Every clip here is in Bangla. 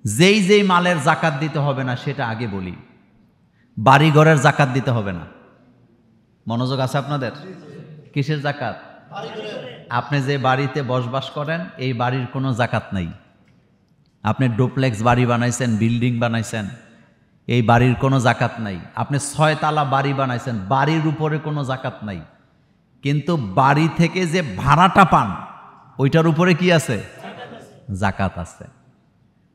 যেই যেই মালের জাকাত দিতে হবে না সেটা আগে বলি। বাড়িঘরের জাকাত দিতে হবে না। মনোযোগ আছে আপনাদের? কিসের জাকাত? আপনি যে বাড়িতে বসবাস করেন এই বাড়ির কোনো জাকাত নাই। আপনি ডুপ্লেক্স বাড়ি বানাইছেন, বিল্ডিং বানাইছেন, এই বাড়ির কোনো জাকাত নাই। আপনি 6 তালা বাড়ি বানাইছেন, বাড়ির উপরে কোনো জাকাত নাই। কিন্তু বাড়ি থেকে যে ভাড়াটা পান ওইটার উপরে কি আছে? জাকাত আছে।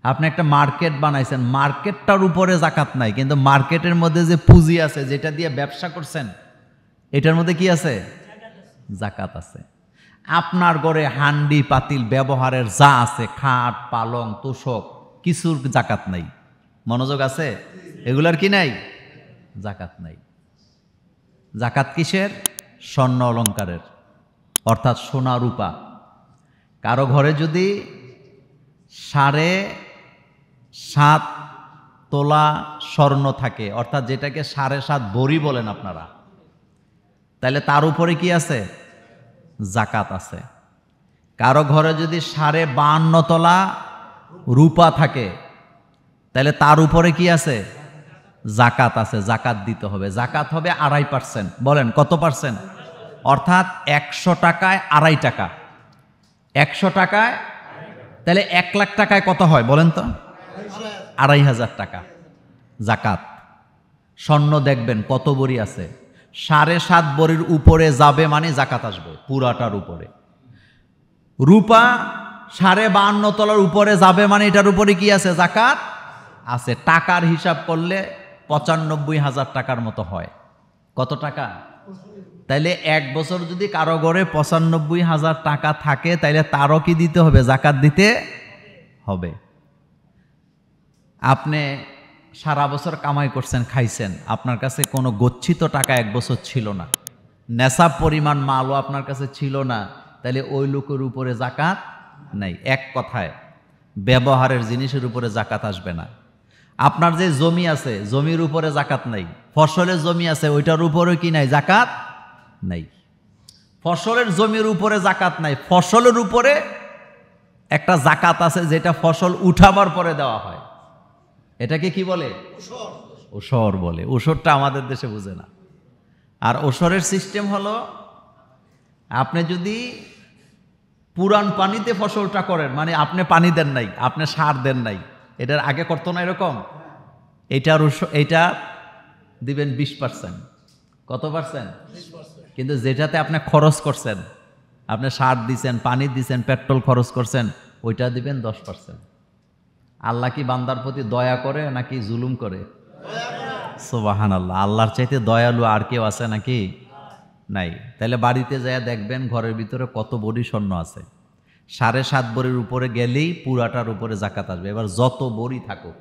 আপনি একটা মার্কেট বানাইছেন, মার্কেটটার উপরে জাকাত নাই, কিন্তু মার্কেটের মধ্যে যে পুঁজি আছে, যেটা দিয়ে ব্যবসা করছেন, এটার মধ্যে কি আছে? জাকাত আছে। আপনার ঘরে হান্ডি পাতিল ব্যবহারের যা আছে, খাট পালং তোষক, কিছুর জাকাত নাই। মনোযোগ আছে? এগুলার কি নাই? জাকাত নাই। জাকাত কিসের? স্বর্ণ অলংকারের, অর্থাৎ সোনা রূপা। কারো ঘরে যদি 7.5 তোলা স্বর্ণ থাকে, অর্থাৎ যেটাকে 7.5 ভরি বলেন আপনারা, তাহলে তার উপরে কি আছে? জাকাত আছে। কারো ঘরে যদি 52.5 তোলা রূপা থাকে, তাহলে তার উপরে কি আছে? জাকাত আছে। জাকাত দিতে হবে। জাকাত হবে 2.5%। বলেন কত পার্সেন্ট? অর্থাৎ 100 টাকায় 2.5 টাকা। 100 টাকায়, তাহলে 1 লাখ টাকায় কত হয় বলেন তো? 2,500 টাকা জাকাত। স্বর্ণ দেখবেন কত ভরি আছে, 7.5 ভরির উপরে যাবে মানে জাকাত আসবে পুরাটার উপরে। রূপা 52.5 তলার উপরে যাবে মানে এটার উপরে কি আছে? জাকাত আছে। টাকার হিসাব করলে 95,000 টাকার মতো হয়। কত টাকা? তাইলে 1 বছর যদি কারো ঘরে 95,000 টাকা থাকে, তাইলে তারও কি দিতে হবে? জাকাত দিতে হবে। আপনি সারা বছর কামাই করছেন, খাইছেন, আপনার কাছে কোনো গচ্ছিত টাকা 1 বছর ছিল না, নেশাব পরিমাণ মালও আপনার কাছে ছিল না, তাহলে ওই লোকের উপরে জাকাত নাই। এক কথায় ব্যবহারের জিনিসের উপরে জাকাত আসবে না। আপনার যে জমি আছে, জমির উপরে জাকাত নাই। ফসলের জমি আছে, ওইটার উপরে কি নাই? জাকাত নাই। ফসলের জমির উপরে জাকাত নাই। ফসলের উপরে একটা জাকাত আছে, যেটা ফসল উঠাবার পরে দেওয়া হয়। এটাকে কি বলে? ওসর বলে। ওসরটা আমাদের দেশে বুঝে না। আর ওসরের সিস্টেম হলো, আপনি যদি পুরান পানিতে ফসলটা করেন, মানে আপনি পানি দেন নাই, আপনি সার দেন নাই, এটার আগে করতো না এরকম, এইটা দিবেন 20%। কত পার্সেন্ট? কিন্তু যেটাতে আপনি খরচ করছেন, আপনি সার দিছেন, পানি দিছেন, পেট্রোল খরচ করছেন, ওইটা দিবেন 10%। আল্লাহ কি বান্দার প্রতি দয়া করে নাকি জুলুম করে? সুবহানাল্লাহ। আল্লাহর চাইতে দয়ালু আর কেউ আছে নাকি? নাই। তাহলে বাড়িতে যায় দেখবেন ঘরের ভিতরে কত ভরি স্বর্ণ আছে। 7.5 ভরির উপরে গেলেই পুরাটার উপরে জাকাত আসবে। এবার যত ভরি থাকুক,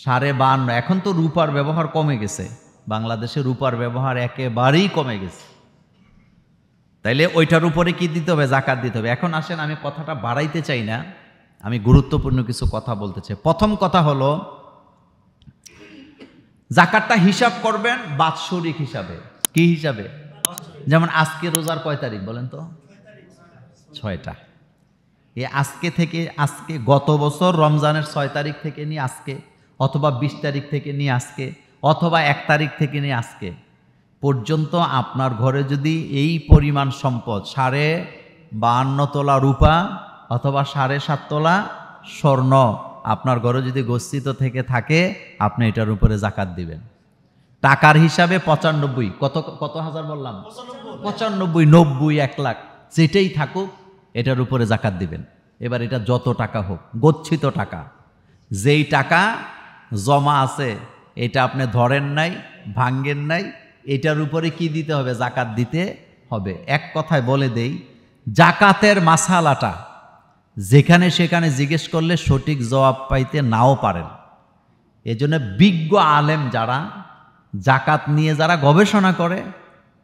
52.5। এখন তো রূপার ব্যবহার কমে গেছে, বাংলাদেশে রূপার ব্যবহার একেবারেই কমে গেছে। তাইলে ওইটার উপরে কি দিতে হবে? জাকাত দিতে হবে। এখন আসেন, আমি কথাটা বাড়াইতে চাই না, আমি গুরুত্বপূর্ণ কিছু কথা বলতে চাই। প্রথম কথা হলো, জাকাতটা হিসাব করবেন বাৎসরিক হিসাবে। কি হিসাবে? যেমন আজকে রোজার কয় তারিখ বলেন তো? 6টা। এই আজকে থেকে, আজকে গত বছর রমজানের 6 তারিখ থেকে নিয়ে আজকে, অথবা 20 তারিখ থেকে নিয়ে আজকে, অথবা 1 তারিখ থেকে নিয়ে আজকে পর্যন্ত আপনার ঘরে যদি এই পরিমাণ সম্পদ, 52.5 তোলা রূপা অথবা 7.5 তোলা স্বর্ণ আপনার ঘরে যদি গচ্ছিত থেকে থাকে, আপনি এটার উপরে জাকাত দিবেন। টাকার হিসাবে 95, কত হাজার বললাম? 95, 90, 1 লাখ, যেটাই থাকুক এটার উপরে জাকাত দিবেন। এবার এটা যত টাকা হোক, গচ্ছিত টাকা, যেই টাকা জমা আছে, এটা আপনি ধরেন নাই, ভাঙ্গেন নাই, এটার উপরে কি দিতে হবে? জাকাত দিতে হবে। এক কথায় বলে দেই, জাকাতের মাসালাটা যেখানে সেখানে জিজ্ঞেস করলে সঠিক জবাব পাইতে নাও পারেন। এজন্য বিজ্ঞ আলেম যারা, জাকাত নিয়ে যারা গবেষণা করে,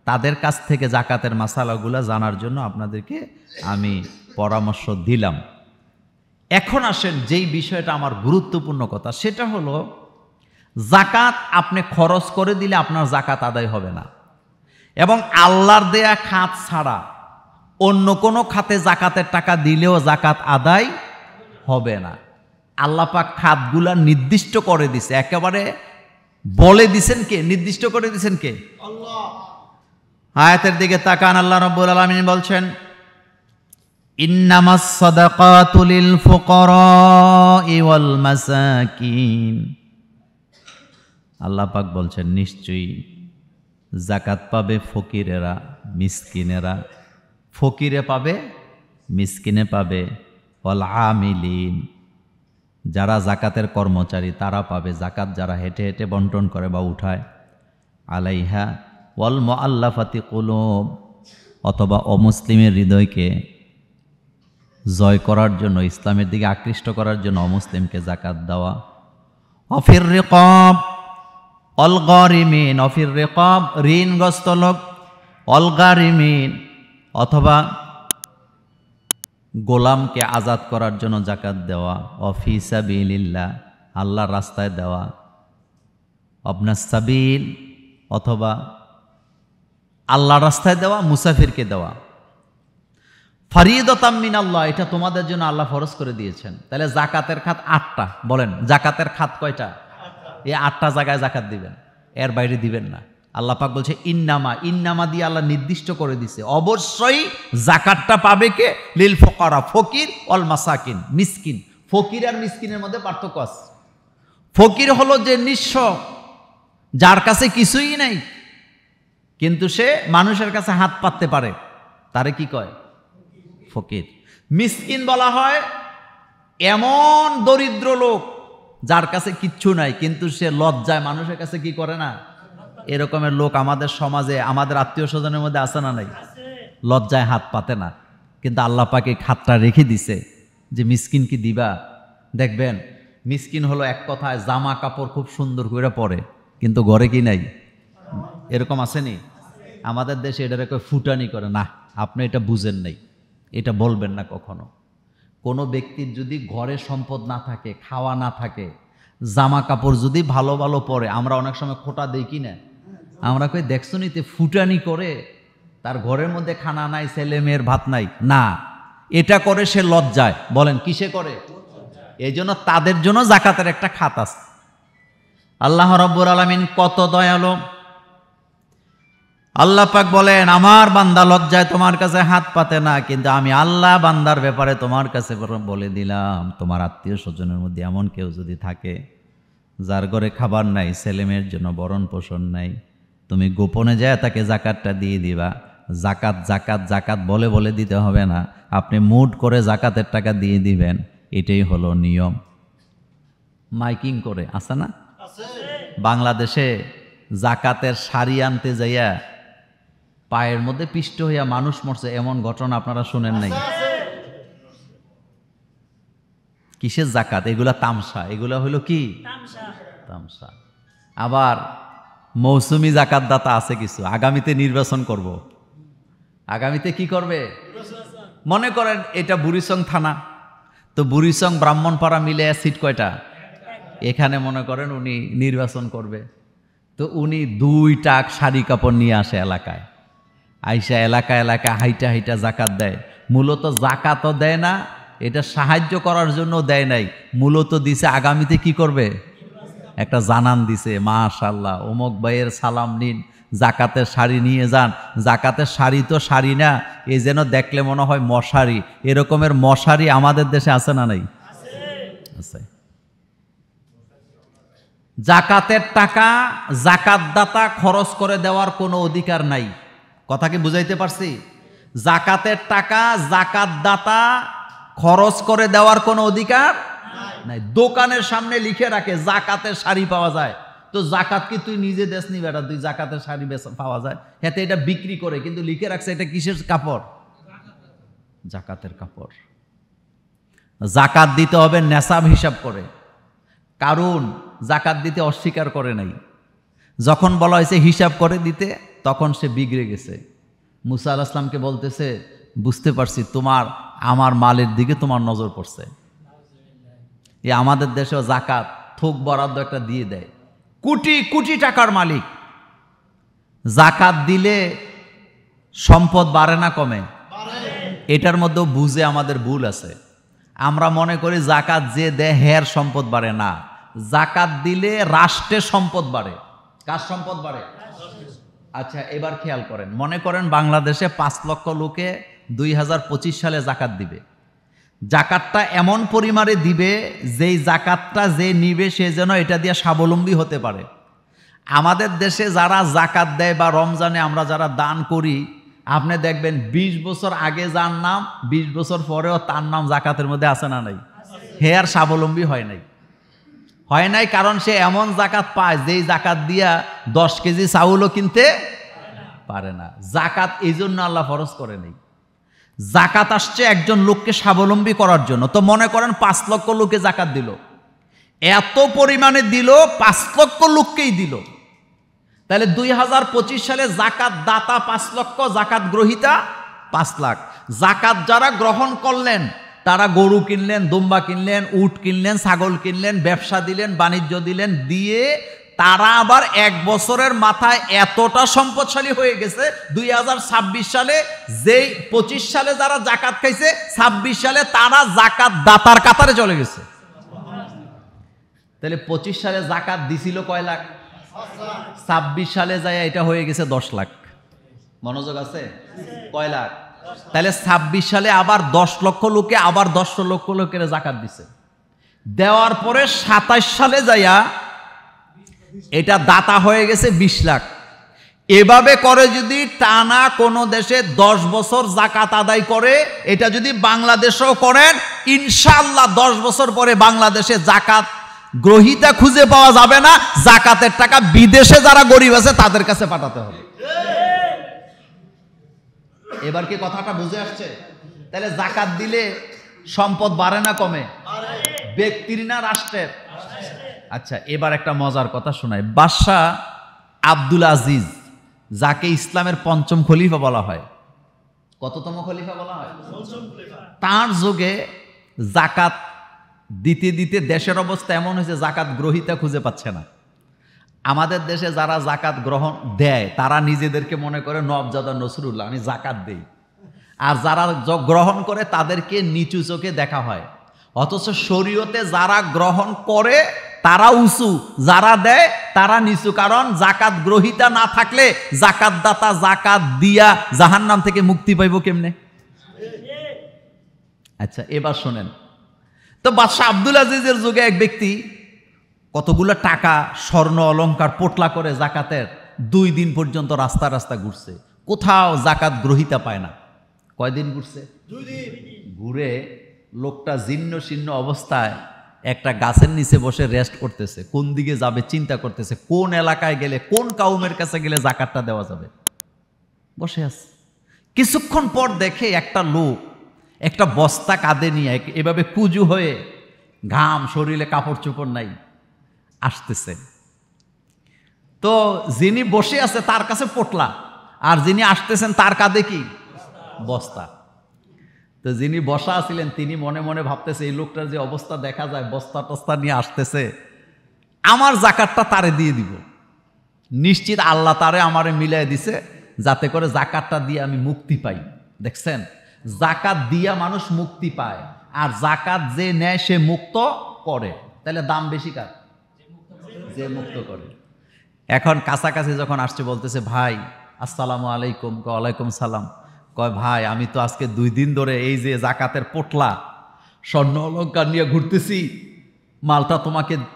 তাদের কাছ থেকে জাকাতের মাসালাগুলো জানার জন্য আপনাদেরকে আমি পরামর্শ দিলাম। এখন আসেন যেই বিষয়টা আমার গুরুত্বপূর্ণ কথা, সেটা হলো জাকাত আপনি খরচ করে দিলে আপনার জাকাত আদায় হবে না, এবং আল্লাহর দেয়া খাত ছাড়া অন্য কোনো খাতে জাকাতের টাকা দিলেও জাকাত আদায় হবে না। আল্লাহ পাক খাতগুলা নির্দিষ্ট করে দিছে, একেবারে বলে দিছেন কে? নির্দিষ্ট করে দিছেন কে? আল্লাহ। আয়াতের দিকে তাকান, আল্লাহ রাব্বুল আলামিন বলছেন, ইন্নামাস সাদাকাতু লিল ফুকারাই ওয়াল মাসাকিন। আল্লাহ পাক বলছেন নিশ্চয়ই যাকাত পাবে ফকিরেরা, মিসকিনেরা। ফকিরে পাবে, মিসকিনে পাবে। ওয়াল আমিলিন, যারা জাকাতের কর্মচারী তারা পাবে, জাকাত যারা হেঁটে হেঁটে বন্টন করে বা উঠায়। আলাইহা ওয়াল মুআল্লাফাতি কুলুব, অথবা অমুসলিমের হৃদয়কে জয় করার জন্য, ইসলামের দিকে আকৃষ্ট করার জন্য অমুসলিমকে জাকাত দেওয়া। অফির রিকাব অল গারিমিন, অফির রিকাব ঋণগ্রস্ত লোক, অল গারিমিন অথবা গোলামকে আজাদ করার জন্য জাকাত দেওয়া। অফি সাবিলিল্লাহ, আল্লাহর রাস্তায় দেওয়া। আপনার সাবিল অথবা আল্লাহর রাস্তায় দেওয়া, মুসাফিরকে দেওয়া। ফারিদাতাম মিনাল্লাহ, এটা তোমাদের জন্য আল্লাহ ফরজ করে দিয়েছেন। তাহলে জাকাতের খাত 8টা। বলেন জাকাতের খাত কয়টা? এই 8টা জায়গায় জাকাত দিবেন, এর বাইরে দিবেন না। আল্লাহ পাক বলছে ইন্নামা, ইন্নামা দিয়ে আল্লাহ নির্দিষ্ট করে দিছে অবশ্যই জাকাতটা পাবে কে? লিল ফুকারা, ফকির, অল মাসাকিন, মিসকিন। ফকির আর মিসকিনের মধ্যে পার্থক্য আছে। ফকির হলো যে নিঃস্ব, যার কাছে কিছুই নাই, কিন্তু সে মানুষের কাছে হাত পাততে পারে, তারে কি কয়? ফকির। মিসকিন বলা হয় এমন দরিদ্র লোক যার কাছে কিচ্ছু নাই, কিন্তু সে লজ্জায় মানুষের কাছে কি করে না। এরকমের লোক আমাদের সমাজে, আমাদের আত্মীয় স্বজনের মধ্যে আছে না নাই? লজ্জায় হাত পাতে না, কিন্তু আল্লাহ পাকে খাতটা রেখে দিছে যে মিসকিন কি দিবা। দেখবেন মিসকিন হলো এক কথায় জামা কাপড় খুব সুন্দর করে পরে, কিন্তু ঘরে কি নাই। এরকম আসেনি? আমাদের দেশে এটারে কয় ফুটানি করে। না, আপনি এটা বুঝেন নাই, এটা বলবেন না কখনো। কোনো ব্যক্তির যদি ঘরে সম্পদ না থাকে, খাওয়া না থাকে, জামা কাপড় যদি ভালো ভালো পরে, আমরা অনেক সময় খোটা দেই কি না? আমরা কই দেখছো নিতে ফুটানি করে, তার ঘরের মধ্যে খানা নাই, ছেলে মেয়ের ভাত নাই। না, এটা করে সে লজ্জায়। বলেন কিসে করে? এই জন্য তাদের জন্য জাকাতের একটা খাত আছে। আল্লাহ রাব্বুল আলামিন কত দয়ালু। আল্লাহ পাক বলেন আমার বান্দা লজ্জায় তোমার কাছে হাত পাতে না, কিন্তু আমি আল্লাহ বান্দার ব্যাপারে তোমার কাছে বলে দিলাম, তোমার আত্মীয় স্বজনের মধ্যে এমন কেউ যদি থাকে যার ঘরে খাবার নাই, ছেলেমেয়ের জন্য ভরণ পোষণ নাই, তুমি গোপনে যায় তাকে জাকাতটা দিয়ে দিবা। জাকাত জাকাত জাকাত বলে বলে দিতে হবে না, আপনি মুড করে জাকাতের টাকা দিয়ে দিবেন। এটাই হলো নিয়ম। মাইকিং করে আছে না বাংলাদেশে, জাকাতের শাড়ি আনতে যাইয়া পায়ের মধ্যে পিষ্ট হইয়া মানুষ মরছে, এমন ঘটনা আপনারা শুনেন নাই? কিসের জাকাত? এগুলা তামসা। এগুলা হইল কি? তামসা। আবার মৌসুমি জাকাত দাতা আছে কিছু, আগামীতে নির্বাচন করব। আগামীতে কি করবে? মনে করেন এটা বুড়িচং থানা, তো বুড়িচং ব্রাহ্মণপাড়া মিলে সিট কয়টা? এখানে মনে করেন উনি নির্বাচন করবে, তো উনি 2 টাক শাড়ি কাপড় নিয়ে আসে এলাকায়, আইসা এলাকা এলাকা হাইটা হাইটা জাকাত দেয়। মূলত জাকাতও দেয় না, এটা সাহায্য করার জন্য দেয় নাই, মূলত দিছে আগামীতে কি করবে, একটা জানান দিছে, মাশাআল্লাহ অমুক ভাইয়ের সালাম নিন, জাকাতের শাড়ি নিয়ে যান। জাকাতের শাড়ি তো শাড়ি না, এই যেন দেখলে মনে হয় মশারি। এরকমের মশারি আমাদের দেশে আছে না নাই? আছে। জাকাতের টাকা জাকাতদাতা খরচ করে দেওয়ার কোনো অধিকার নাই। কথা কি বুঝাইতে পারছি? জাকাতের টাকা জাকাতদাতা খরচ করে দেওয়ার কোনো অধিকার নাই। দোকানের সামনে লিখে রাখে জাকাতের শাড়ি পাওয়া যায়, তো জাকাত কি তুই নিজে দেশ নি বেটা, তুই জাকাতের শাড়ি পাওয়া যায়, হাতে এটা বিক্রি করে, কিন্তু লিখে রাখছে এটা কিসের কাপড়? জাকাতের কাপড়। জাকাত দিতে হবে নেশাব হিসাব করে। কারণ জাকাত দিতে অস্বীকার করে নাই, যখন বলা হয়েছে হিসাব করে দিতে তখন সে বিগড়ে গেছে। মুসা আলাইহিস সালামকে বলতেছে বুঝতে পারছি তোমার আমার মালের দিকে তোমার নজর পড়ছে। এই আমাদের দেশেও জাকাত থোক বরাদ্দ একটা দিয়ে দেয়, কোটি কোটি টাকার মালিক। জাকাত দিলে সম্পদ বাড়ে না কমে? এটার মধ্যেও বুঝে আমাদের ভুল আছে। আমরা মনে করি জাকাত যে দেয় হের সম্পদ বাড়ে না, জাকাত দিলে রাষ্ট্রের সম্পদ বাড়ে। কার সম্পদ বাড়ে? আচ্ছা এবার খেয়াল করেন, মনে করেন বাংলাদেশে 5 লক্ষ লোকে 2025 সালে জাকাত দিবে। জাকাতটা এমন পরিমাণে দিবে যেই জাকাতটা যে নিবে সে যেন এটা দিয়ে স্বাবলম্বী হতে পারে। আমাদের দেশে যারা জাকাত দেয় বা রমজানে আমরা যারা দান করি, আপনি দেখবেন 20 বছর আগে যার নাম 20 বছর পরেও তার নাম জাকাতের মধ্যে আছে না নাই? হে আর স্বাবলম্বী হয় নাই, কারণ সে এমন জাকাত পায় যেই জাকাত দিয়া 10 কেজি চাউলও কিনতে পারে না। জাকাত এই জন্য আল্লাহ ফরজ করে নেই। জাকাত আসছে একজন লোককে স্বাবলম্বী করার জন্য। তো মনে করেন 5 লক্ষ লোকে জাকাত দিল, এত পরিমাণে দিল 5 লক্ষ লোককেই দিল, তাহলে 2025 সালে জাকাত দাতা 5 লক্ষ, জাকাত গ্রহীতা 5 লাখ। জাকাত যারা গ্রহণ করলেন তারা গরু কিনলেন, দুম্বা কিনলেন, উট কিনলেন, ছাগল কিনলেন, ব্যবসা দিলেন, বাণিজ্য দিলেন, দিয়ে তারা আবার 1 বছরের মাথায় এতটা সম্পদশালী হয়ে গেছে 2026 সালে, যেই 25 সালে যারা জাকাত খাইছে 26 সালে তারা জাকাত দাতার কাতারে চলে গেছে। তাহলে 25 সালে জাকাত দিছিল কয় লাখ? 26 সালে যায় এটা হয়ে গেছে 10 লাখ। মনোযোগ আছে? কয় লাখ? তাহলে 26 সালে আবার 10 লক্ষ লোকে আবার 10 লক্ষ লোকের জাকাত দিছে। দেওয়ার পরে 27 সালে যাইয়া এটা দাতা হয়ে গেছে 20 লাখ। এভাবে করে যদি টানা কোনো দেশে 10 বছর জাকাত আদায় করে, এটা যদি বাংলাদেশেও করেন, ইনশাআল্লাহ 10 বছর পরে বাংলাদেশে জাকাত গ্রহীতা খুঁজে পাওয়া যাবে না। জাকাতের টাকা বিদেশে যারা গরিব আছে তাদের কাছে পাঠাতে হবে। এবার কি কথাটা বুঝে আসছে? তাহলে জাকাত দিলে সম্পদ বাড়ে না কমে? ব্যক্তির না রাষ্ট্রের? আচ্ছা এবার একটা মজার কথা শোনাই। বাদশাহ আব্দুল আজিজ, যাকে ইসলামের 5ম খলিফা বলা হয়, কততম খলিফা বলা হয়? তার যুগে জাকাত দিতে দিতে দেশের অবস্থা এমন হয়েছে জাকাত গ্রহীতা খুঁজে পাচ্ছে না। আমাদের দেশে যারা জাকাত গ্রহণ দেয় তারা নিজেদেরকে মনে করে নবজাদা নসরুল্লাহ, আমি জাকাত দেই। আর যারা গ্রহণ করে তাদেরকে নিচু চোখে দেখা হয়। অথচ শরীয়তে যারা গ্রহণ করে তারা উঁচু, যারা দেয় তারা নিচু। কারণ জাকাত গ্রহীতা না থাকলে জাকাত দাতা জাকাত দিয়া জাহান্নাম থেকে মুক্তি পাইব কেমনে? আচ্ছা এবার শোনেন তো, বাদশাহ আব্দুল আজিজের যুগে এক ব্যক্তি কতগুলো টাকা স্বর্ণ অলংকার পোটলা করে জাকাতের 2 দিন পর্যন্ত রাস্তা রাস্তা ঘুরছে, কোথাও জাকাত গ্রহীতা পায় না। কয়দিন ঘুরছে? 2 দিন। ঘুরে লোকটা জীর্ণ শীর্ণ অবস্থায় একটা গাছের নিচে বসে রেস্ট করতেছে, কোন দিকে যাবে চিন্তা করতেছে, কোন এলাকায় গেলে কোন কাউমের কাছে গেলে জাকাতটা দেওয়া যাবে। বসে আছে। কিছুক্ষণ পর দেখে একটা লোক একটা বস্তা কাঁধে নিয়ে এভাবে কুজু হয়ে, ঘাম শরীরে, কাপড় চোপড় নাই, আসতেছে। তো যিনি বসে আছে তার কাছে পোটলা, আর যিনি আসতেছেন তার কাঁধে কি? বস্তা। তো যিনি বসা আছিলেন তিনি মনে মনে ভাবতেছে, এই লোকটার যে অবস্থা দেখা যায়, বস্তা টস্তা নিয়ে আসতেছে, আমার জাকাতটা তারে দিয়ে দিব, নিশ্চিত আল্লাহ তারে আমারে মিলাই দিছে যাতে করে জাকাতটা দিয়ে আমি মুক্তি পাই। দেখছেন, জাকাত দিয়া মানুষ মুক্তি পায়, আর জাকাত যে নেয় সে মুক্ত করে। তাহলে দাম বেশি কার? যে মুক্ত করে। এখন কাছাকাছি যখন আসছে বলতেছে, ভাই আসসালামু আলাইকুম। ওয়ালাইকুম সালাম। কয় ভাই আমি তো আজকে 2 দিন ধরে এই যে জাকাতের পোটলা স্বর্ণ অলংকার নিয়ে ঘুরতেছি, মালটা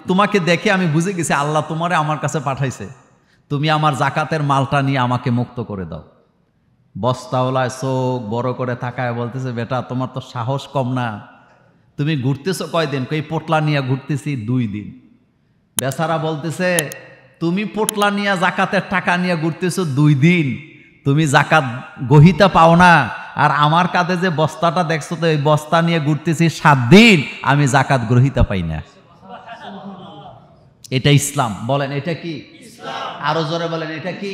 তোমাকে দেখে আমি বুঝে গেছি আল্লাহ তোমারে আমার কাছে পাঠাইছে, তুমি আমার জাকাতের মালটা নিয়ে আমাকে মুক্ত করে দাও। বস্তাওয়ালায় চোখ বড় করে তাকায় বলতেছে, বেটা তোমার তো সাহস কম না, তুমি ঘুরতেছো কয়দিন? এই পোটলা নিয়ে ঘুরতেছি 2 দিন। বেচারা বলতেছে, তুমি পোটলা নিয়ে জাকাতের টাকা নিয়ে ঘুরতেছো 2 দিন, তুমি জাকাত গ্রহীতা পাও না, আর আমার কাঁধে যে বস্তাটা দেখছো তো এই বস্তা নিয়ে ঘুরতেছি 7 দিন, আমি জাকাত গ্রহীতা পাই না। এটা ইসলাম। বলেন এটা কি? আরো জোরে বলেন এটা কি?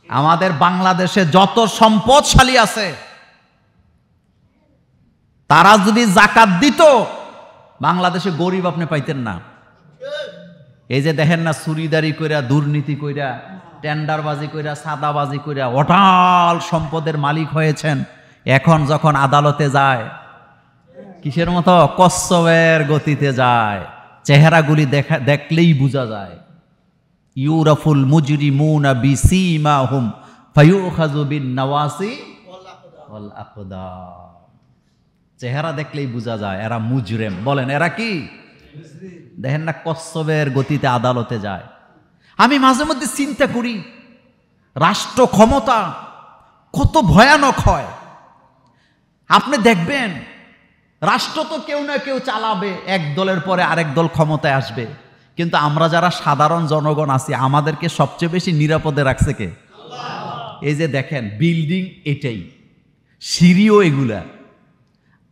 আমাদের বাংলাদেশে যত সম্পদশালী আছে তারা যদি জাকাত দিত, বাংলাদেশে গরিব আপনি পাইতেন না। এই যে দেখেন না, চুরিদারি কইরা, দুর্নীতি কইরা, টেন্ডারবাজি কইরা, সাদাবাজি কইরা অঢাল সম্পদের মালিক হয়েছেন। এখন যখন আদালতে যায় কিসের মতো? কচ্ছপের গতিতে যায়। চেহারাগুলি দেখলেই বোঝা যায়। ইউরাফুল মুজরিমুনা বিসীমাহুম ফায়ুখাযু বিন নাওয়াসি ওয়াল আকদাম। চেহারা দেখলেই বোঝা যায় এরা মুজরিম। বলেন এরা কি? দেখেন না, কচ্ছপের গতিতে আদালতে যায়। আমি মাঝে মধ্যে চিন্তা করি রাষ্ট্র ক্ষমতা কত ভয়ানক হয়। আপনি দেখবেন রাষ্ট্র তো কেউ না কেউ চালাবে, এক দলের পরে আরেক দল ক্ষমতায় আসবে, কিন্তু আমরা যারা সাধারণ জনগণ আছি আমাদেরকে সবচেয়ে বেশি নিরাপদে রাখছে কে? এই যে দেখেন বিল্ডিং, এটাই সিঁড়িও এগুলা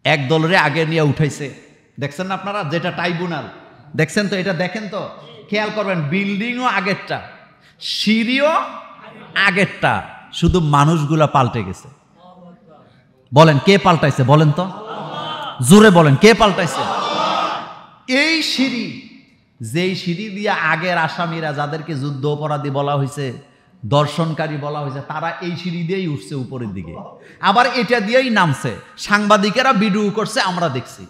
এক দলের আগে নিয়ে উঠাইছে। দেখছেন না আপনারা? যেটা ট্রাইব্যুনাল দেখছেন তো, এটা দেখেন তো, খেয়াল করবেন, বিল্ডিংও আগেরটা, সিঁড়িও আগেরটা, শুধু মানুষগুলা পাল্টে গেছে। বলেন কে পাল্টাইছে? বলেন তো জোরে বলেন, কে পাল্টাইছে? এই সিঁড়ি, যেই সিঁড়ি দিয়ে আগের আসামিরা, যাদেরকে যুদ্ধ অপরাধী বলা হয়েছে, দর্শনকারী বলা হয়েছে, তারা এই সিঁড়ি দিয়েই উঠছে উপরের দিকে, আবার এটা দিয়েই নামছে। সাংবাদিকেরা ভিডিও করছে, আমরা দেখছি।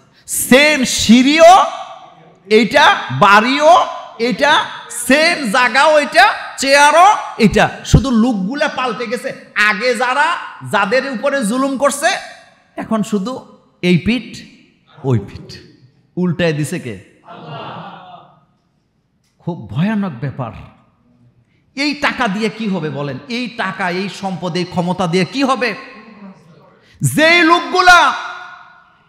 সেম সিঁড়িও এইটা, বাড়িও এটা, সেম জায়গাও এটা, চেয়ারও এটা, শুধু লোকগুলা পাল্টে গেছে। আগে যাদের উপরে জুলুম করছে, এখন শুধু এই পিঠ ওই পিঠ উল্টায় দিছে কে? খুব ভয়ানক ব্যাপার। এই টাকা দিয়ে কি হবে বলেন? এই টাকা, এই সম্পদ, এই ক্ষমতা দিয়ে কি হবে? যেই লোকগুলা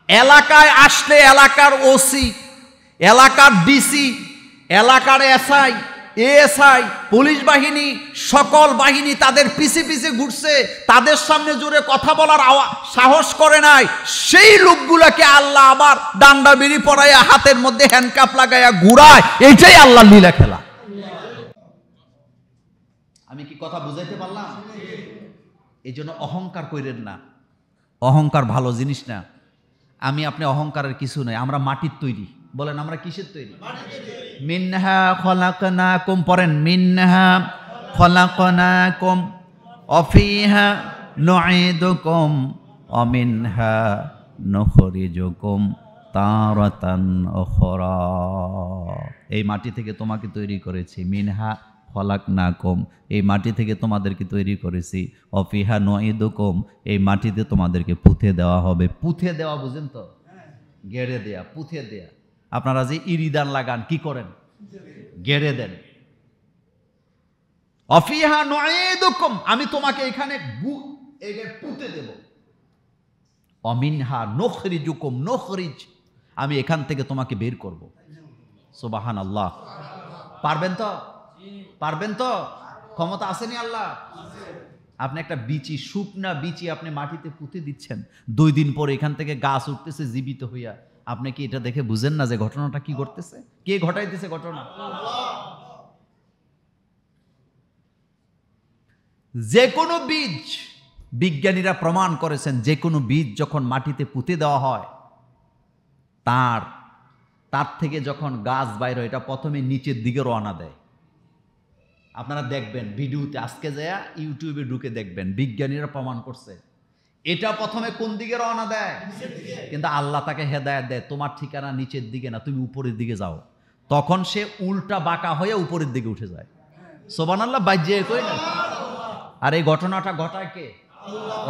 এলাকায় আসলে এলাকার ওসি, এলাকার ডিসি, এলাকার এসআই, এএসআই, পুলিশ বাহিনী, সকল বাহিনী তাদের পিছে পিছে ঘুরছে, তাদের সামনে জোরে কথা বলার সাহস করে নাই, সেই লোকগুলাকে আল্লাহ আবার ডান্ডা বিড়ি পরাইয়া হাতের মধ্যে হ্যান্ডকাপ লাগাইয়া ঘুরায়। এইটাই আল্লাহর লীলা খেলা। আমি কি কথা বুঝাইতে পারলাম? এই জন্য অহংকার কইরেন না, অহংকার ভালো জিনিস না। আমি আপনি অহংকারের কিছু নাই, আমরা মাটির তৈরি। বলেন আমরা কিসের তৈরি? মিনহা খলাকনাকুম, পড়েন মিনহা খলাকনাকুম অফিহা নুঈদুকুম অমিনহা নুখরিজুকুম তারাতান উখরা। এই মাটি থেকে তোমাকে তৈরি করেছি। মিনহা খলাকনাকুম, এই মাটি থেকে তোমাদেরকে তৈরি করেছি। অফিহা নুঈদুকুম, এই মাটিতে তোমাদেরকে পুঁতে দেওয়া হবে। পুঁতে দেওয়া বুঝেন তো? গেড়ে দেয়া, পুঁতে দেয়া। আপনারা যে ইরিদান লাগান, কি করেন? গেড়ে দেন। অফিহা নুঈদুকুম, আমি তোমাকে এখানে পুঁতে দেব। অমিনহা নুখরিজুকুম, নুখরিজ, আমি এখান থেকে তোমাকে বের করব। সুবহানাল্লাহ। পারবেন তো? পারবেন তো? ক্ষমতা আসেনি আল্লাহ? আপনি একটা বিচি, শুকনা বিচি আপনি মাটিতে পুঁতে দিচ্ছেন, 2 দিন পরে এখান থেকে গাছ উঠতেছে জীবিত হইয়া। আপনি কি এটা দেখে বুঝেন না যে ঘটনাটা কি ঘটতেছে? কে ঘটাইতেছে ঘটনা? যে কোনো বীজ, বিজ্ঞানীরা প্রমাণ করেছেন, যে কোনো বীজ যখন মাটিতে পুঁতে দেওয়া হয়, তার থেকে যখন গাছ বাইর হয়, এটা প্রথমে নিচের দিকে রওনা দেয়। আপনারা দেখবেন ভিডিওতে, আজকে যায় ইউটিউবে ঢুকে দেখবেন, বিজ্ঞানীরা প্রমাণ করছে এটা প্রথমে কোন দিকে রওনা দেয়, কিন্তু আল্লাহ তাকে হেদায়েত দেয়, তোমার ঠিকানা নিচের দিকে না, তুমি উপরের দিকে যাও। তখন সে উল্টা বাঁকা হয়ে উপরের দিকে উঠে যায়। সুবহানাল্লাহ। বাইজে কই না? আর এই ঘটনাটা ঘটায় কে?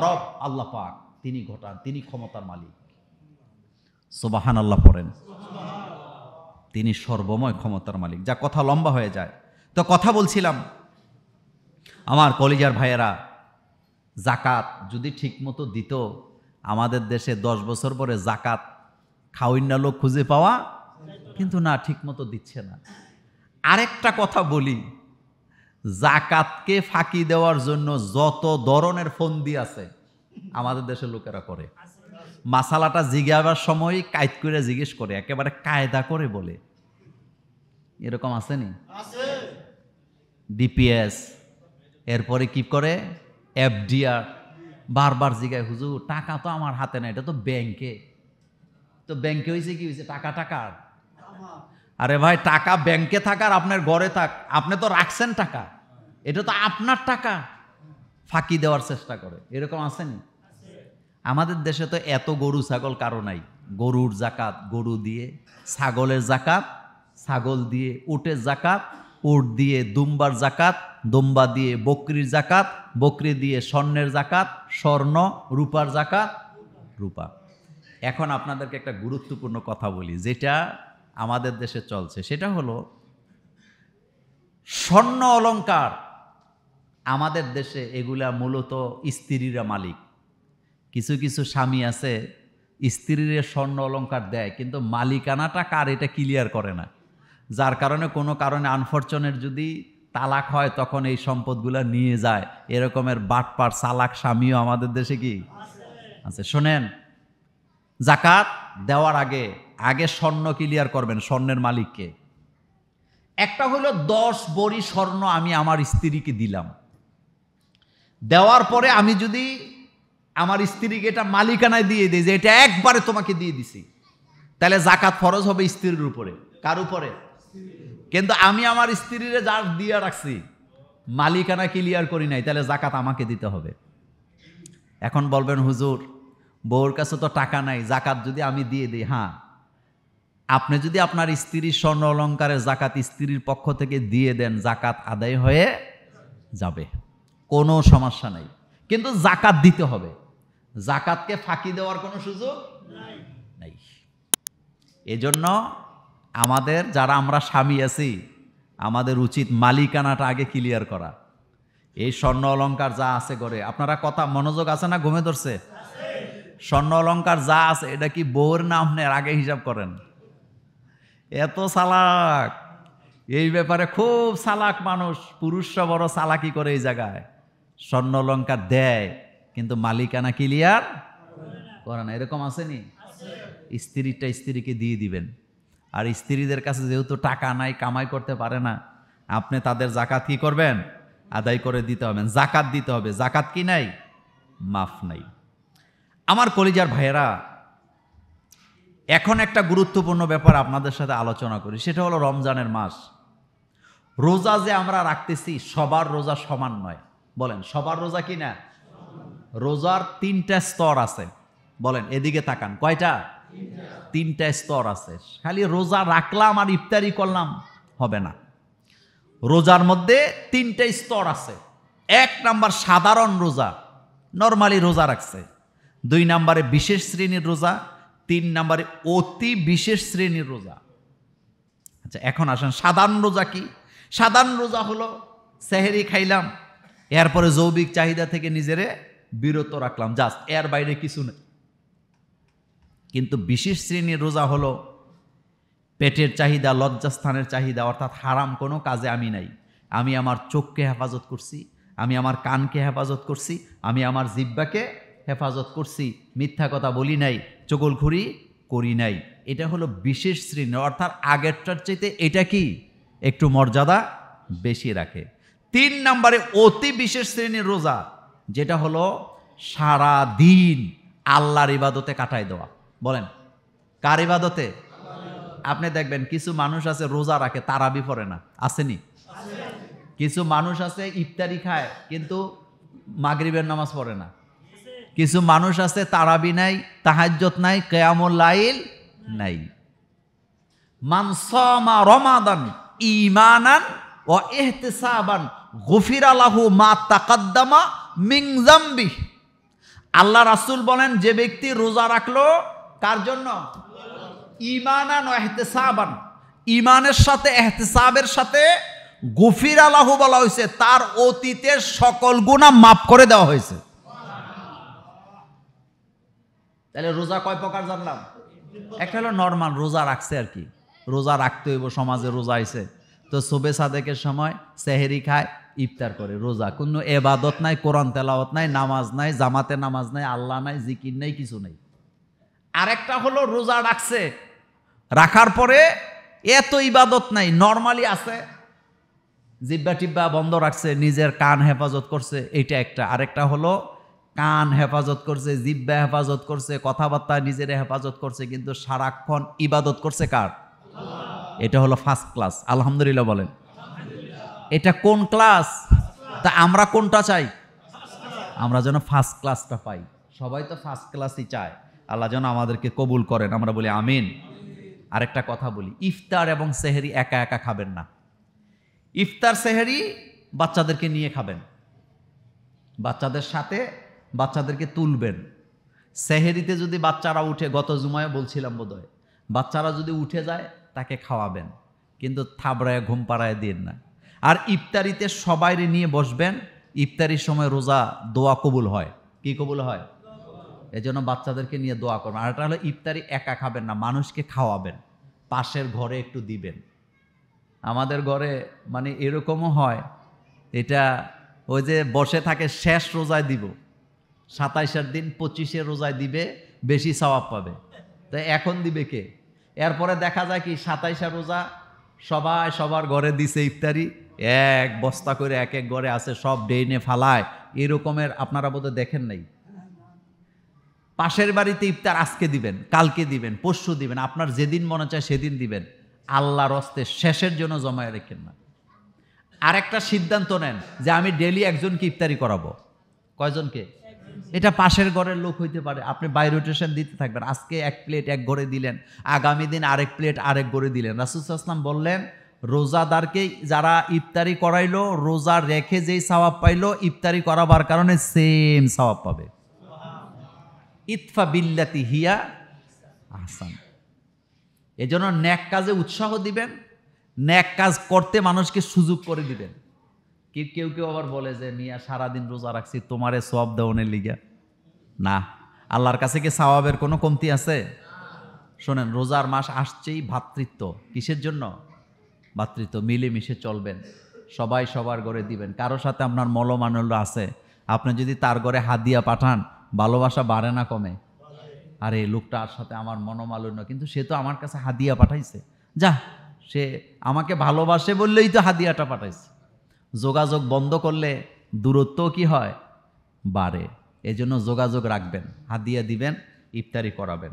রব আল্লাহ পাক, তিনি ঘটান, তিনি ক্ষমতার মালিক। সুবহানাল্লাহ পড়েন। তিনি সর্বময় ক্ষমতার মালিক। যা কথা লম্বা হয়ে যায়, তো কথা বলছিলাম, আমার কলিজার ভাইয়েরা, জাকাত যদি ঠিক মতো দিত, আমাদের দেশে 10 বছর পরে জাকাত খাওয়াইনা লোক খুঁজে পাওয়া, কিন্তু না, ঠিক মতো দিচ্ছে না। আরেকটা কথা বলি, জাকাতকে ফাঁকি দেওয়ার জন্য যত ধরনের ফন্দি আছে আমাদের দেশের লোকেরা করে। মাসালাটা জিজ্ঞাসার সময় কায়দ করে জিজ্ঞেস করে, একেবারে কায়দা করে বলে। এরকম আসেনি? ডিপিএস, এরপরে কি করে এফডিআর, বারবার জিজ্ঞাসা, হুজুর টাকা তো আমার হাতে না, এটা তো ব্যাংকে। তো ব্যাংকে হয়েছে কি হয়েছে? টাকা টাকার। আরে ভাই, টাকা ব্যাংকে থাকার আপনার ঘরে থাক, আপনি তো রাখছেন টাকা, এটা তো আপনার টাকা। ফাঁকি দেওয়ার চেষ্টা করে, এরকম আসেনি? আমাদের দেশে তো এত গরু ছাগল কারো নাই, গরুর জাকাত গরু দিয়ে, ছাগলের জাকাত ছাগল দিয়ে, উটের জাকাত উট দিয়ে, দুম্বার জাকাত দুম্বা দিয়ে, বকরির জাকাত বকরি দিয়ে, স্বর্ণের জাকাত স্বর্ণ, রূপার জাকাত রূপা। এখন আপনাদেরকে একটা গুরুত্বপূর্ণ কথা বলি, যেটা আমাদের দেশে চলছে, সেটা হলো স্বর্ণ অলংকার। আমাদের দেশে এগুলা মূলত স্ত্রীরা মালিক। কিছু কিছু স্বামী আছে স্ত্রীর স্বর্ণ অলংকার দেয়, কিন্তু মালিকানাটা কার এটা ক্লিয়ার করে না, যার কারণে কোনো কারণে আনফরচুনেট যদি তালাক হয় তখন এই সম্পদগুলা নিয়ে যায়। এরকমের বাটপার চালাক স্বামীও আমাদের দেশে কি আছে। শোনেন, জাকাত দেওয়ার আগে আগে স্বর্ণ ক্লিয়ার করবেন, স্বর্ণের মালিককে। একটা হলো 10 ভরি স্বর্ণ আমি আমার স্ত্রীকে দিলাম, দেওয়ার পরে আমি যদি আমার স্ত্রীকে এটা মালিকানায় দিয়ে দিই যে এটা একবারে তোমাকে দিয়ে দিছি, তাহলে জাকাত ফরজ হবে স্ত্রীর উপরে। কার উপরে? কিন্তু আমি আমার স্ত্রীরে যা দিয়ে রাখছি, মালিকানা ক্লিয়ার করি নাই, তাহলে জাকাত আমাকে দিতে হবে। এখন বলবেন হুজুর বউর কাছে তো টাকা নাই, জাকাত যদি আমি দিয়ে দিই। হ্যাঁ, আপনি যদি আপনার স্ত্রীর স্বর্ণ অলংকারের জাকাত স্ত্রীর পক্ষ থেকে দিয়ে দেন, জাকাত আদায় হয়ে যাবে, কোনো সমস্যা নাই। কিন্তু জাকাত দিতে হবে, জাকাতকে ফাঁকি দেওয়ার কোনো সুযোগ নাই। এজন্য আমাদের যারা আমরা স্বামী আছি, আমাদের উচিত মালিকানাটা আগে ক্লিয়ার করা। এই স্বর্ণ অলংকার যা আছে ঘরে, আপনারা কথা মনোযোগ আছে না? ঘুমে ধরছে? স্বর্ণ অলংকার যা আছে এটা কি বউর না আপনার? আগে হিসাব করেন। এত চালাক, এই ব্যাপারে খুব চালাক মানুষ, পুরুষরা বড় চালাকি করে এই জায়গায়। স্বর্ণ অলংকার দেয় কিন্তু মালিকানা ক্লিয়ার করে না। এরকম আসেনি? স্ত্রীটা স্ত্রীকে দিয়ে দিবেন। আর স্ত্রীদের কাছে যেহেতু টাকা নাই, কামাই করতে পারে না, আপনি তাদের জাকাত কি করবেন? আদায় করে দিতে হবে, জাকাত দিতে হবে। জাকাত কি নাই? মাফ নাই। আমার কলিজার ভাইয়েরা, এখন একটা গুরুত্বপূর্ণ ব্যাপার আপনাদের সাথে আলোচনা করি, সেটা হলো রমজানের মাস। রোজা যে আমরা রাখতেছি, সবার রোজা সমান নয়। বলেন সবার রোজা কি না? রোজার 3টা স্তর আছে। বলেন, এদিকে তাকান, কয়টা? 3টা স্তর আছে। খালি রোজা রাখলাম আর ইফতারি করলাম হবে না। রোজার মধ্যে 3টা স্তর আছে। 1 নাম্বার সাধারণ রোজা, নরমালি রোজা রাখছে। 2 নাম্বারে বিশেষ শ্রেণীর রোজা, 3 নাম্বারে অতি বিশেষ শ্রেণীর রোজা। আচ্ছা, এখন আসেন সাধারণ রোজা কি? সাধারণ রোজা হলো সেহরি খাইলাম, এরপরে যৌবিক চাহিদা থেকে নিজেরে বিরত রাখলাম, জাস্ট এর বাইরে কিছু নেই। কিন্তু বিশেষ শ্রেণীর রোজা হলো পেটের চাহিদা, লজ্জাস্থানের চাহিদা, অর্থাৎ হারাম কোনো কাজে আমি নাই। আমি আমার চোখকে হেফাজত করছি, আমি আমার কানকে হেফাজত করছি, আমি আমার জিহ্বাকে হেফাজত করছি, মিথ্যা কথা বলি নাই, চগলখুরি করি নাই। এটা হলো বিশেষ শ্রেণী, অর্থাৎ আগেরটার চাইতে এটা কি একটু মর্যাদা বেশি রাখে। 3 নম্বরে অতি বিশেষ শ্রেণীর রোজা, যেটা হলো সারা দিন আল্লাহর ইবাদতে কাটায় দেওয়া। বলেন কার ইবাদতে? আপনি দেখবেন কিছু মানুষ আছে রোজা রাখে, তারাবি পড়ে না, আসেনি? কিছু মানুষ আছে ইফতারি খায় কিন্তু মাগরিবের নামাজ পড়ে না। কিছু মানুষ আছে তারাবি নাই, তাহাজ্জুদ নাই, কিয়ামুল লাইল নাই। মান সামা রমাদান ঈমানান ওয়া ইহতিসাবান গুফিরা লাহু মা তাকাদ্দামা মিন যামবি। আল্লাহ রাসূল বলেন, যে ব্যক্তি রোজা রাখলো কার জন্য? ঈমানান ওয়া ইহতিসাবান, ঈমানের সাথে ইহতিসাবের সাথে, গুফিরা লাহু বলা হয়েছে, তার অতীতের সকল গুনাহ মাফ করে দেওয়া হয়েছে। তাহলে রোজা কয় প্রকার জানলাম? একটা হলো নরমাল রোজা রাখছে আর কি, রোজা রাখতে হইব, সমাজে রোজা আইছে তো শোবে সাদেকের সময় সেহেরি খায়, ইফতার করে। রোজা কোনো এবাদত নাই, কোরআন তেলাওয়াত নাই, নামাজ নাই, জামাতে নামাজ নাই, আল্লাহ নাই, জিকির নাই, কিছু নাই। আরেকটা হলো রোজা রাখছে, রাখার পরে এত ইবাদত নাই, নরমালি আছে, জিব্বা টিব্বা বন্ধ রাখছে, নিজের কান হেফাজত করছে, এইটা একটা। আরেকটা হলো কান হেফাজত করছে, জিব্বা হেফাজত করছে, কথাবার্তা নিজের হেফাজত করছে, কিন্তু সারাক্ষণ ইবাদত করছে কার? এটা হলো ফার্স্ট ক্লাস। আলহামদুলিল্লাহ বলেন। এটা কোন ক্লাস? তা আমরা কোনটা চাই? আমরা যেন ফার্স্ট ক্লাসটা পাই। সবাই তো ফার্স্ট ক্লাসই চায়। আল্লাহ যেন আমাদেরকে কবুল করেন, আমরা বলি আমিন। আরেকটা কথা বলি, ইফতার এবং সেহরি একা একা খাবেন না। ইফতার সেহরি বাচ্চাদেরকে নিয়ে খাবেন, বাচ্চাদের সাথে বাচ্চাদেরকে তুলবেন। সেহেরিতে যদি বাচ্চারা উঠে, গত জুমায় বলছিলাম বোধহয়, বাচ্চারা যদি উঠে যায় তাকে খাওয়াবেন, কিন্তু থাবড়ায় ঘুম পাড়ায় দিন না। আর ইফতারিতে সবাইরে নিয়ে বসবেন, ইফতারির সময় রোজা দোয়া কবুল হয়। কি কবুল হয়? এই জন্য বাচ্চাদেরকে নিয়ে দোয়া করবেন। আর এটা হলো ইফতারি একা খাবেন না, মানুষকে খাওয়াবেন, পাশের ঘরে একটু দিবেন। আমাদের ঘরে মানে এরকমও হয়, এটা ওই যে বসে থাকে শেষ রোজায় দিব, 27-এর দিন 25-এর রোজায় দিবে, বেশি সওয়াব পাবে। তো এখন দিবে কে? এরপরে দেখা যায় কি 27-এর রোজা সবাই সবার ঘরে দিছে ইফতারি, এক বস্তা করে এক এক ঘরে আছে, সব ডেইনে ফালায়, এরকমের আপনারা বোধহয় দেখেন নাই। পাশের বাড়িতে ইফতার আজকে দিবেন, কালকে দিবেন, পরশু দিবেন, আপনার যেদিন মনে চায় সেদিন দিবেন, আল্লাহর হস্তে শেষের জন্য জমায় রেখেন না। আরেকটা সিদ্ধান্ত নেন যে আমি ডেলি একজনকে ইফতারি করাবো। কয়জনকে? এটা পাশের ঘরের লোক হইতে পারে, আপনি বাই রোটেশন দিতে থাকবেন। আজকে এক প্লেট এক ঘরে দিলেন, আগামী দিন আরেক প্লেট আরেক ঘরে দিলেন। রাসূল সাল্লাল্লাহু আলাইহি ওয়াসাল্লাম বললেন, রোজাদারকে যারা ইফতারি করাইলো, রোজা রেখে যেই সওয়াব পাইলো, ইফতারি করাবার কারণে সেম সওয়াব পাবে। ইতফা বিল্লাতি হিয়া আহসান। এজন্য নেক কাজে উৎসাহ দিবেন, নেক কাজ করতে মানুষকে সুযোগ করে দিবেন। কেউ কেউ আবার বলে যে মিয়া সারাদিন রোজা রাখছি তোমারে সওয়াব দেওয়ানের লিগা। না, আল্লাহর কাছে কি সওয়াবের কোনো কমতি আছে? শোনেন, রোজার মাস আসছেই, ভ্রাতৃত্ব কিসের জন্য? ভ্রাতৃত্ব, মিলেমিশে চলবেন, সবাই সবার ঘরে দিবেন। কারো সাথে আপনার মলমানল্য আছে, আপনি যদি তার ঘরে হাদিয়া পাঠান, ভালোবাসা বাড়ে না কমে? আরে লোকটার সাথে আমার মনোমালিন্য, কিন্তু সে তো আমার কাছে হাদিয়া পাঠাইছে, যা সে আমাকে ভালোবাসে বললেই তো হাদিয়াটা পাঠাইছে। যোগাযোগ বন্ধ করলে দূরত্ব কি হয়? বাড়ে। এজন্য যোগাযোগ রাখবেন, হাদিয়া দিবেন, ইফতারি করাবেন।